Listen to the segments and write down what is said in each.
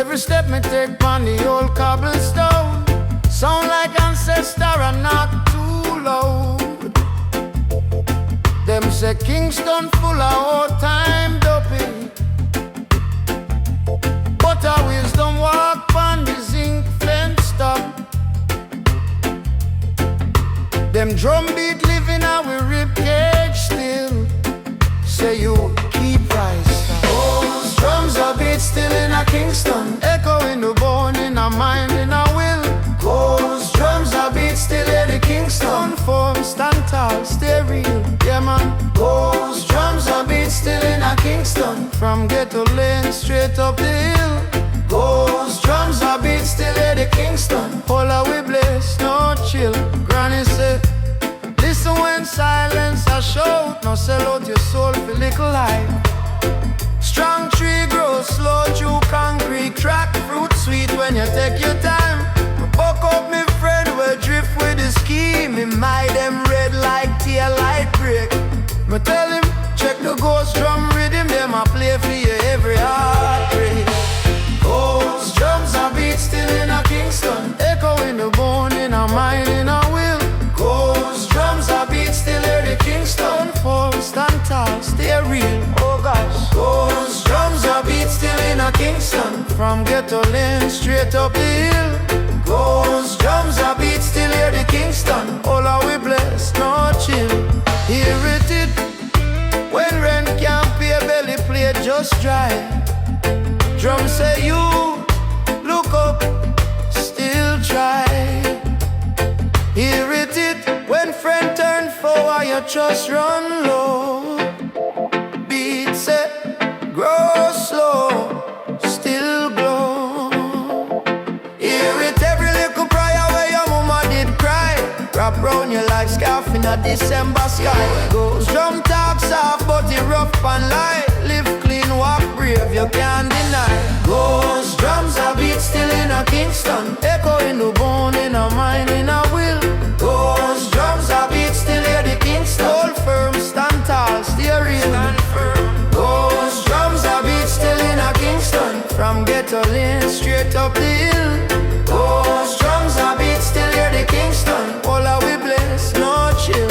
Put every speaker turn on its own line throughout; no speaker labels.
Every step me take on the old cobblestone sound like ancestor and not too loud. Them say Kingston full of old-time dopey, but our wisdom walk on the zinc fence top. Them drum beat living our rib cage still. Say you keep rise. Those drums are beat still in a Kingston, echo in the bone, in a mind, in a will. Those drums are beat still in the Kingston, form, stand tall, stay real. Yeah man. Those drums are beat still in a Kingston, from ghetto lane straight up the hill. Those drums are beat still in the Kingston, all our we bless, no chill. Granny say, listen when silence a shout, no sell out your soul for little life. Strong tree grows slow through concrete, crack fruit sweet when you take your time. Buck up me friend, we drift with the scheme. Me mind them red like tail light break. Me tell him, check the ghost drum rhythm, them a play for you every heartbreak. Those drums are beat still in a Kingston, echo in the bone, in a mind, in a will. Those drums are beat still in the Kingston, fall, stand tall, stay real. Oh gosh. Those drums are beat still in a Kingston, from ghetto lane straight up the hill. Those drums are beat still here the Kingston, all are we blessed, no chill. Hear it, when rent can't pay, belly plate just dry. Drum say you, look up, still try. Hear it, when friend turn foe, you just run low. Beat set, grow slow, still glow. Hear it, every little prayer where your mama did cry. Wrap round you like scarf in a December sky. Goes drum talk soft, but it rough and light. Live clean, walk brave, you can't deny. Ghost drums are beat still in a Kingston, echo in the bone, in a mind, in a will. Ghost drums are beat still in the Kingston, hold firm, stand tall, stay real. Stand firm. Ghost drums are beat still in a Kingston, from ghetto lane straight up the hill. Ghost drums are beat still in the Kingston, all are we blessed, no chill.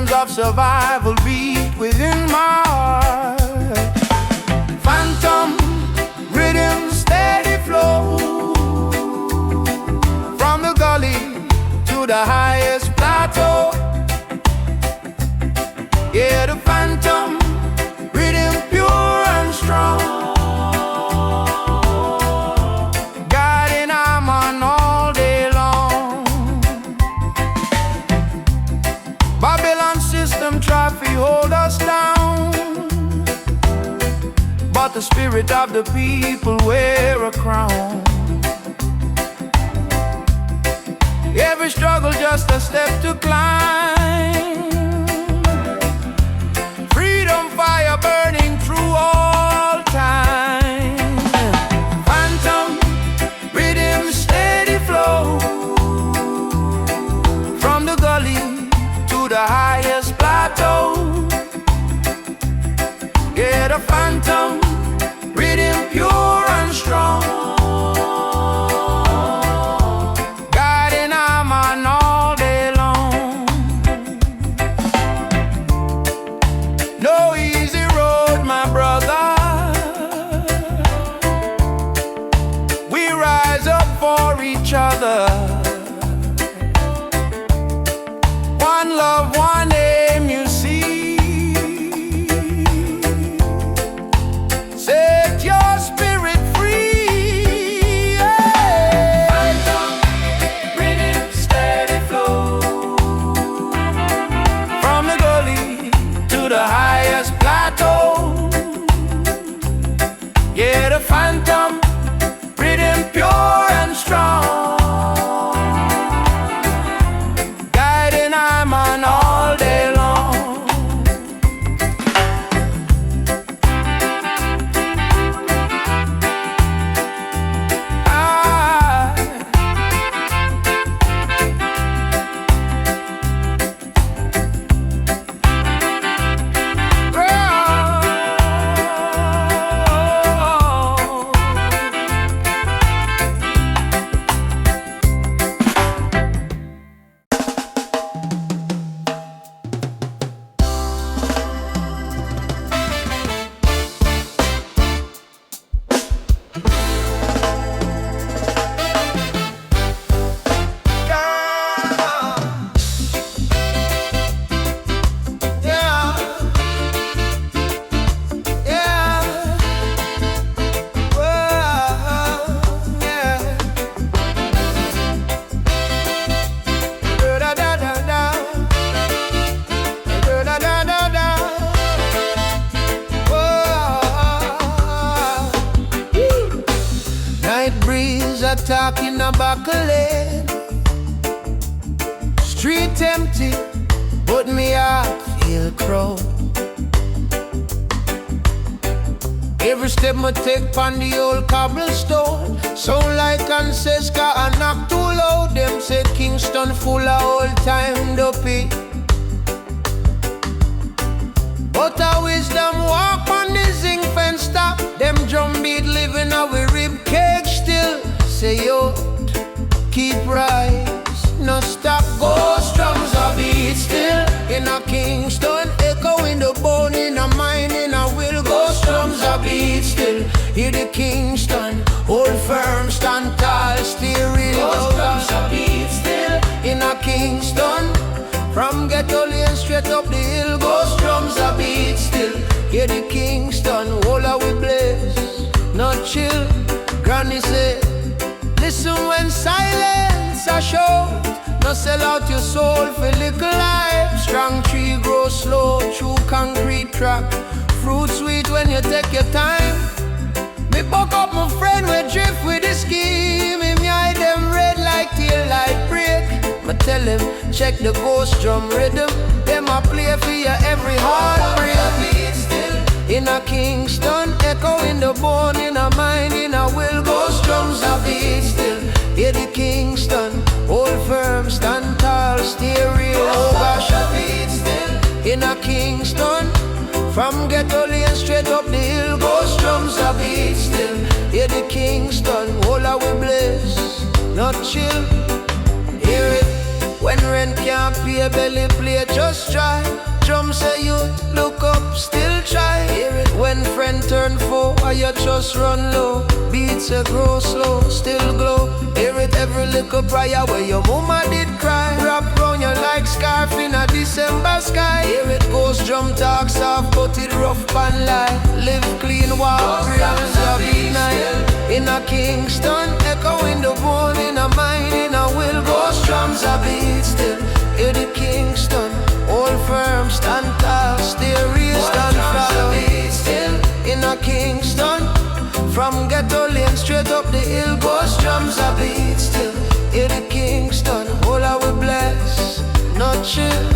drums of survival beat within my heart. Phantom rhythm, steady flow from the gully to the highest plateau. Yeah, the phantom rhythm, pure and strong, guiding I'm on all day long. Babylon system try to hold us down, but the spirit of the people wear a crown. Every struggle just a step to climb. Freedom fire burning through all time. Phantom rhythm, steady flow from the gully to the highest plateau. Yeah, the phantom rhythm, pure and strong, guiding I'm on all day long. No easy road, my brother. We rise up for each other. One love, one aim, you see. Set your spirit free. Yeah. Phantom rhythm, steady flow from the gully to the highest plateau. Yeah, the phantom rhythm, pure and strong, guiding I'm on all day long. Night breeze attacking a back lane. Street empty, but me heart feel crowd. Every step me take pon the old cobblestone sound like Francesca and knock too loud. Them say Kingston full of old time dopey, but our wisdom walk on the zinc fence top. Them drum beat living our rib cage still. Say yo, keep rise, no stop. Ghost drums are beat still in a Kingston, echo in the bone, in a mind, in a will. Ghost drums are beat still. Hear the Kingston, hold firm, stand tall, steer real. Ghost drums are beat still in a Kingston, from ghetto lane straight up the hill. Ghost drums are beat still. Hear the Kingston, all our we blaze, not chill. Granny say, listen when silence a show. No sell out your soul for little life. Strong tree grow slow through concrete track. Fruit sweet when you take your time. Me buck up my friend, we drift with the scheme. Him eye them red like tail light break. Me tell him, check the ghost drum rhythm. Them a play for you every heartbreak. In a Kingston, echo in the bone, in a mind, in a will. Ghost drums are beat still. Hear the Kingston, hold firm, stand tall, steer real. Oh gosh, beat still. In a Kingston, from ghetto lane straight up the hill. Ghost drums are beat still. Hear the Kingston, all our we blaze, not chill. Hear it when rent can't pay, belly play, just try.
say you look up, still try. Hear it when friend turn foe, or you just run low. Beats a grow slow, still glow. Hear it every little prayer where your mama did cry. Wrap round you like scarf in a December sky. Hear it ghost drum talk soft, but it rough and light. Live clean, walk grams of night. In a Kingston, echo in the bone, in a mind, in a will. Ghost drums a beat still. Hear the Kingston, hold firm, stand tall, stay real, stand follow. Still in a Kingston, from ghetto lane straight up the hill. Ghost drums a beat still. Hear the Kingston, all I will bless, not chill.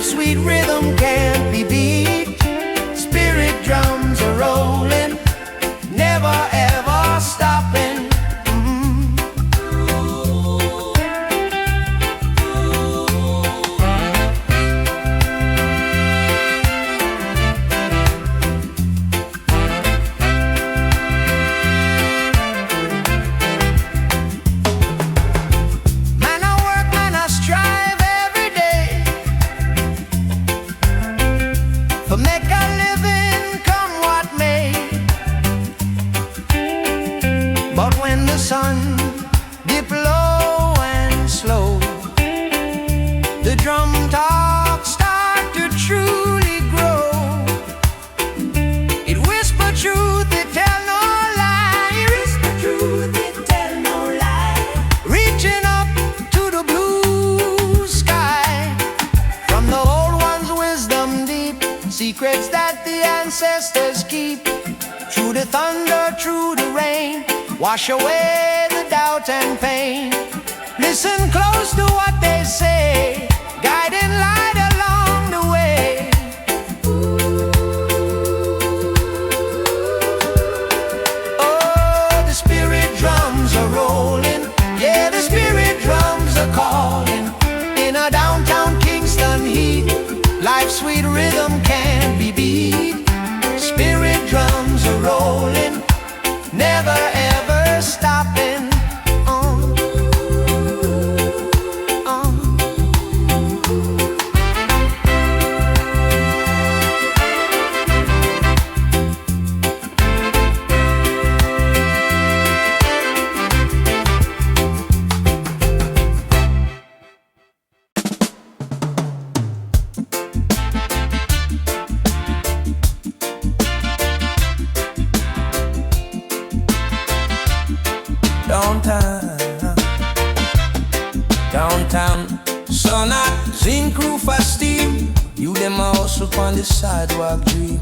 Sweet rhythm can't be beat. Spirit drums are rolling, never ever stopping. Man, I work, man, I strive every day for make a living, come what may. But when the sun dip low and slow, the drum talk start to truly grow. It whisper truth, it tell no lie. It whisper truth, it tell no lie. Reaching up to the blue sky, from the old one's wisdom deep, secrets that the ancestors keep. Through the thunder, through the rain, wash away the doubt and pain. Listen close to what they say, guiding light along the way. Oh, the spirit drums are rolling, yeah, the spirit drums are calling. In a downtown Kingston heat, life's sweet rhythm can't be beat. Spirit drums are rolling, never ever stopping. Downtown, sun out, zinc roof of steam. You them a hustle on the sidewalk dream.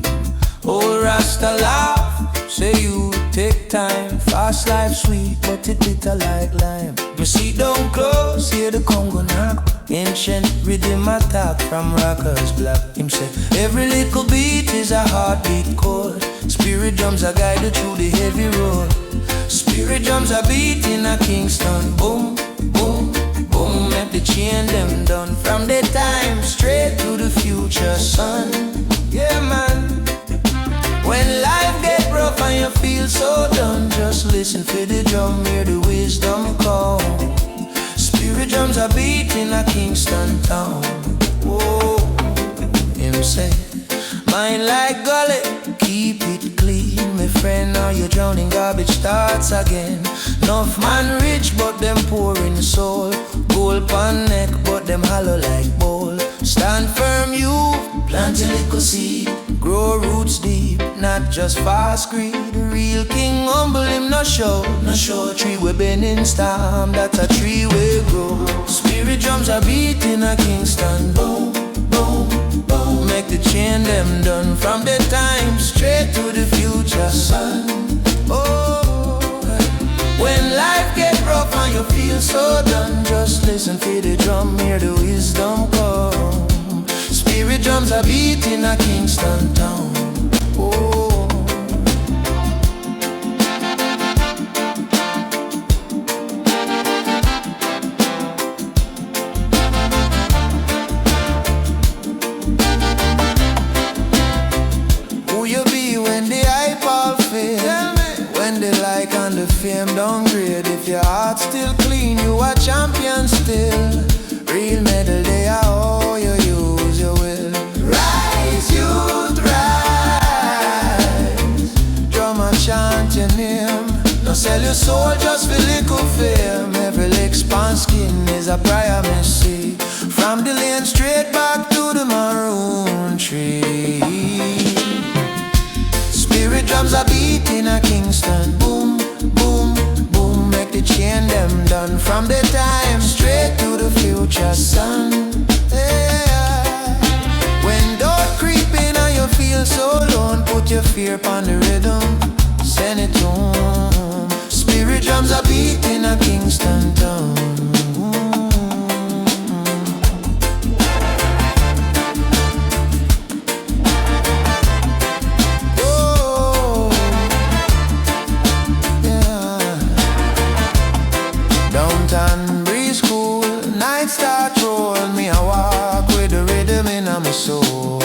Old Rasta laugh, say you take time. Fast life sweet, but it bitter like lime. You sit down close, hear the Congo knock. Ancient rhythm attack from rockers black. Him say, every little beat is a heartbeat chord. Spirit drums are guided through the heavy road. Spirit drums are beating a Kingston, boom, boom,
the chain them done from the time straight to the future, son. Yeah, man. When life get rough and you feel so done, just listen for the drum, hear the wisdom call. Spirit drums are beating a Kingston town. Whoa, him say, mind like gully, keep it clean, my friend, or you drowning garbage starts again. Enough man rich, but them poor in soul. Gold pan neck, but them hollow like bowl. Stand firm, you plant a little seed, grow roots deep, not just fast greed. Real king humble him, no show tree we been in storm, that's a tree we grow. Spirit drums are beating a Kingston, boom, boom, boom. Make the chain them done from the time straight to the future, son. Oh, when life get rough and you feel so done, just listen for the drum, hear the wisdom come. Spirit drums are beating a Kingston town. Oh. Who you be when the hype all fail? When the like and the fame downgrade, if your heart still clean, you a champion still. Real medal, they are all you use your will. Rise, youth, rise. Drum and chant your name. Don't sell your soul just for little fame. Every lick span skin is a primacy. From the lane straight back to the maroon tree. Spirit drums are beating a Kingston, boom, boom, boom. Make the chain them done from the time straight to the future, son. Yeah. When doubt creep in and you feel so alone, put your fear upon the rhythm, send it home. Spirit drums are beating a Kingston town. And breeze cool, night start roll. Me I walk with the rhythm in my soul.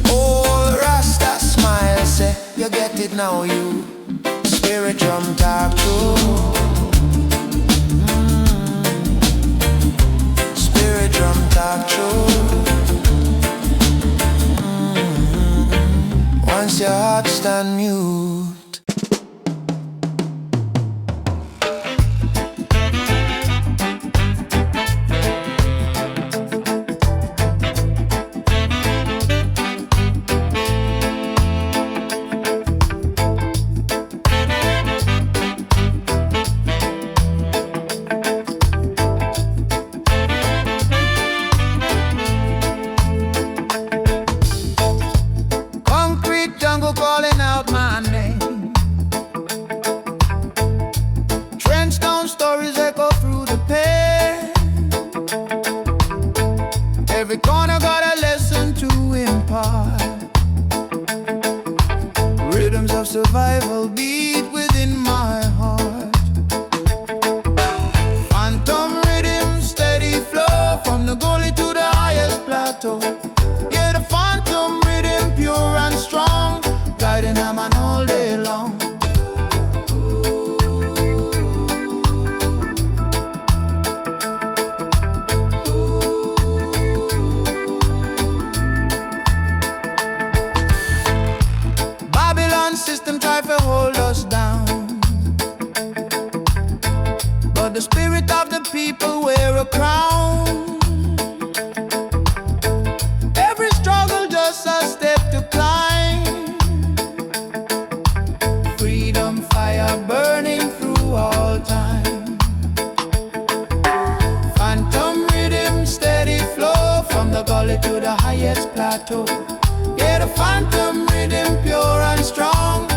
Oh, Rasta smile, say you get it now, you. Spirit drum talk true. Spirit drum talk true. Once your heart stand mute. Calling out my name. Trench down stories echo through the pain. Every corner got a lesson to impart. Rhythms of survival beat within my heart. Phantom rhythm, steady flow from the gully to the highest plateau. Yeah, the phantom rhythm pure and strong, guiding a man all day long. Babylon system try to hold us down, but the spirit of the people wear a crown. Every struggle just a step to climb. Freedom fire burning through all time. Phantom rhythm, steady flow from the gully to the highest plateau. Yeah, the phantom rhythm pure and strong,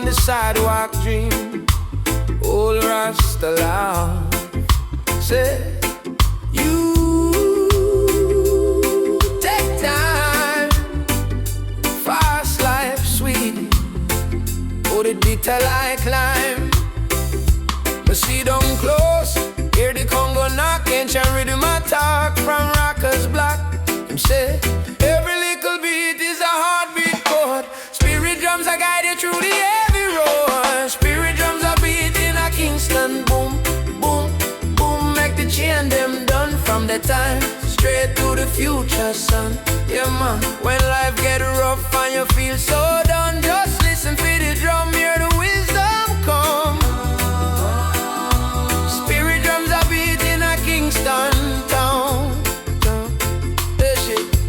on the sidewalk dream. Old Rasta love. Say, you take time. Fast life, sweet. Oh, the bitter like lime. But see down close. Hear the Congo knock. Ancient rhythm attack from Rockers Block. Him say, every little beat is a heartbeat chord. Spirit drums are guided through the heavy road. Spirit drums are beating a Kingston. Boom, boom, boom. Make the chain them done from the time. Straight to the future, son. Yeah, man. When life get rough and you feel so done, just listen for the drum, hear the wisdom come. Spirit drums are beating a Kingston town.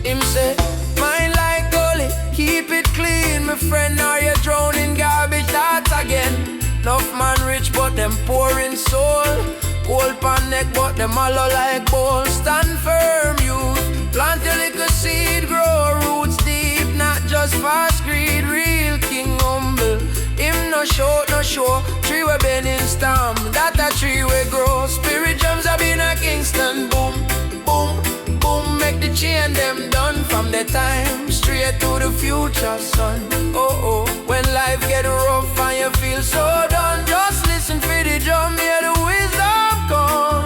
Him say, mind like goalie, keep it clean, my friend, or you drown in garbage thoughts again. Enough man rich, but them poor in soul. Cold pan neck, but them hollow like bowl. Stand firm, youth. Plant a little seed, grow roots deep. Not just fast greed, real king humble. Him no short, no show. Tree we bend in storm, that a tree we grow. Spirit drums have been a Kingston. Boom, boom, boom. Make the chain them done from the time. Straight to the future, son. Oh, oh. When life get rough and you feel so done, just listen for the drum, hear the wisdom come.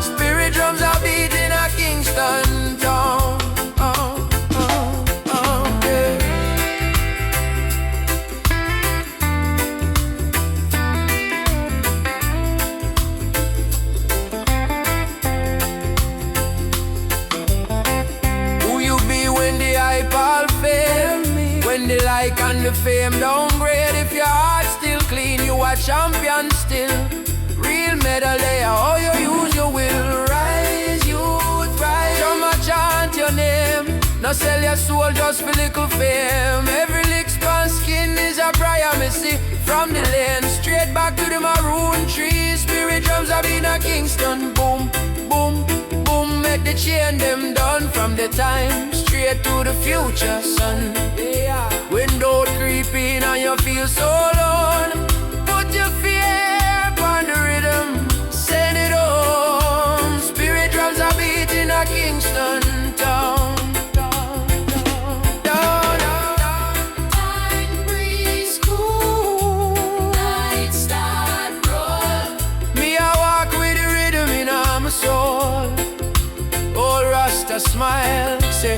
Spirit drums are beating a Kingston town. Oh, oh, oh, yeah. Who you be when the hype all fail? When the like and the fame downgrade, if your heart still clean, you a champion still. Real medal there, how you use your will. Rise, youth, rise. Drum a chant your name. No sell your soul just for little fame. Every lick span skin is a prayer, me see. From the lane straight back to the maroon tree. Spirit drums have been a Kingston. Boom, boom, boom. Make the chain them done from the time. Straight to the future, son. Yeah. Window creeping and you feel so alone. Put your fear upon the rhythm. Send it home. Spirit drums are beating a Kingston town.
Time breeze cool. Night start roll.
Me I walk with the rhythm in my soul. Old Rasta smile, say